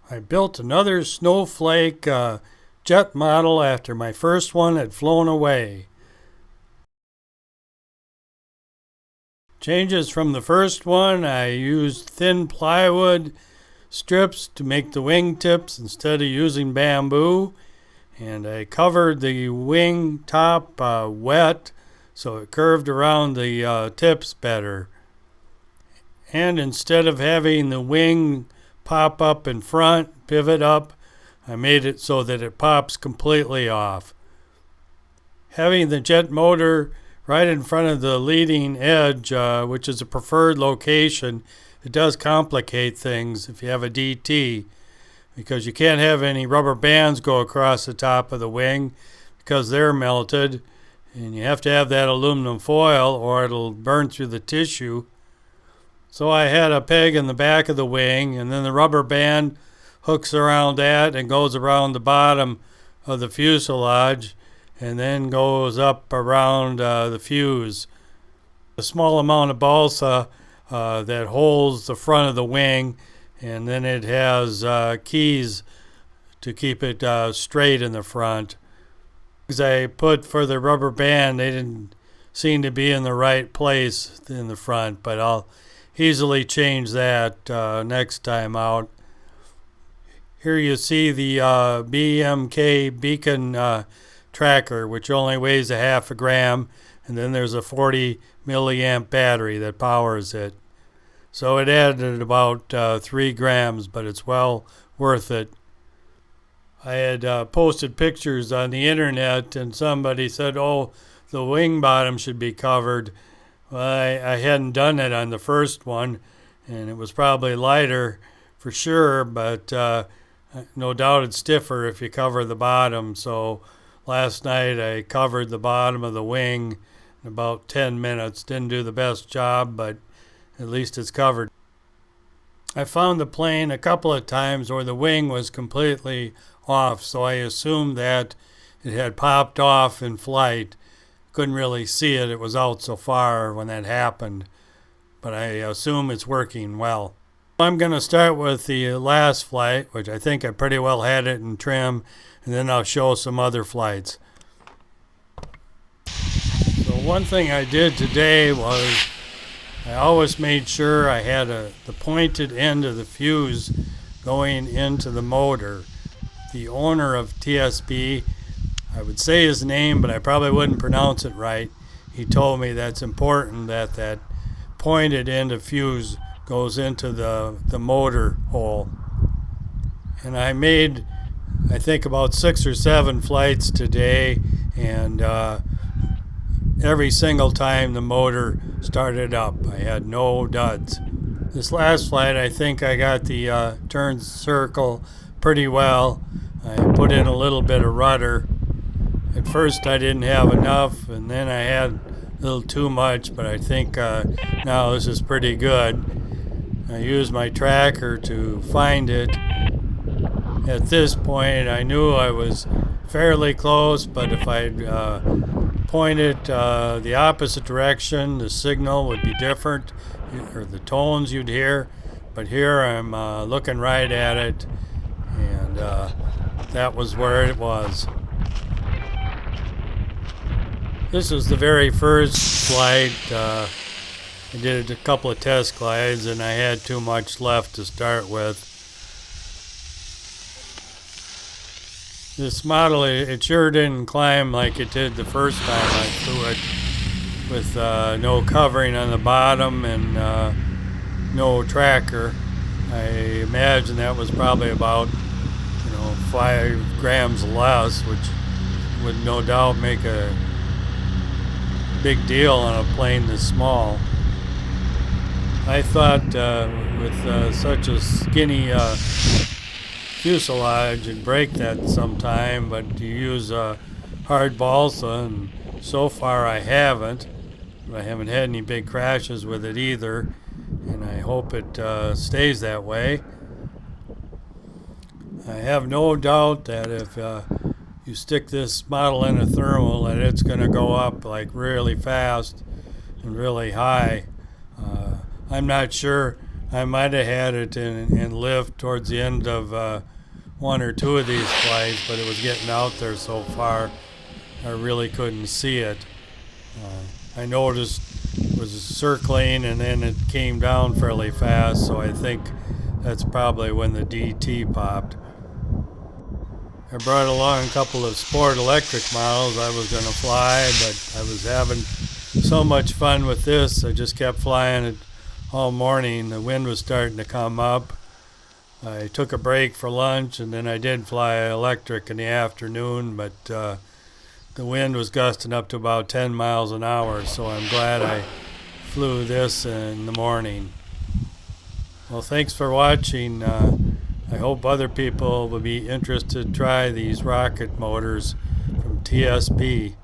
I built another SnowFlake jet model after my first one had flown away. Changes from the first one: I used thin plywood strips to make the wing tips instead of using bamboo, and I covered the wing top wet so it curved around the tips better. And instead of having the wing pop up in front, pivot up, I made it so that it pops completely off. Having the jet motor right in front of the leading edge, which is a preferred location, it does complicate things if you have a DT, because you can't have any rubber bands go across the top of the wing because they're melted, and you have to have that aluminum foil or it'll burn through the tissue. So I had a peg in the back of the wing, and then the rubber band hooks around that and goes around the bottom of the fuselage and then goes up around the fuse. A small amount of balsa that holds the front of the wing, and then it has keys to keep it straight in the front. As I put for the rubber band, they didn't seem to be in the right place in the front, but I'll easily change that next time out. Here you see the BMK beacon tracker, which only weighs a half a gram, and then there's a 40 milliamp battery that powers it. So it added about 3 grams, but it's well worth it. I had posted pictures on the internet, and somebody said, oh, the wing bottom should be covered. Well, I hadn't done it on the first one, and it was probably lighter for sure, but no doubt it's stiffer if you cover the bottom. So last night I covered the bottom of the wing in about 10 minutes. Didn't do the best job, but at least it's covered. I found the plane a couple of times where the wing was completely off, so I assumed that it had popped off in flight. Couldn't really see it. It was out so far when that happened, but I assume it's working well. I'm going to start with the last flight, which I think I pretty well had it in trim, and then I'll show some other flights. So one thing I did today was I always made sure I had the pointed end of the fuse going into the motor. The owner of TSP, I would say his name, but I probably wouldn't pronounce it right. He told me that's important, that that pointed end of fuse goes into the motor hole. And I made, I think, about 6 or 7 flights today, and every single time the motor started up, I had no duds. This last flight, I think I got the turn circle pretty well. I put in a little bit of rudder. At first I didn't have enough, and then I had a little too much, but I think now this is pretty good. I used my tracker to find it. At this point I knew I was fairly close, but if I'd pointed the opposite direction, the signal would be different, or the tones you'd hear. But here I'm looking right at it, and that was where it was. This is the very first flight. I did a couple of test glides, and I had too much left to start with. This model, it sure didn't climb like it did the first time I flew it, with no covering on the bottom and no tracker. I imagine that was probably about 5 grams less, which would no doubt make a big deal on a plane this small. I thought with such a skinny fuselage it'd break that sometime, but you use hard balsa, and so far I haven't. I haven't had any big crashes with it either, and I hope it stays that way. I have no doubt that if you stick this model in a thermal, that it's going to go up like really fast and really high. I'm not sure I might have had it in lift towards the end of one or two of these flights, but it was getting out there so far I really couldn't see it. I noticed it was circling and then it came down fairly fast, so I think that's probably when the DT popped. I brought along a couple of sport electric models I was going to fly, but I was having so much fun with this, I just kept flying it all morning. The wind was starting to come up. I took a break for lunch, and then I did fly electric in the afternoon, but the wind was gusting up to about 10 miles an hour, so I'm glad I flew this in the morning. Well, thanks for watching. I hope other people will be interested to try these rocket motors from TSP.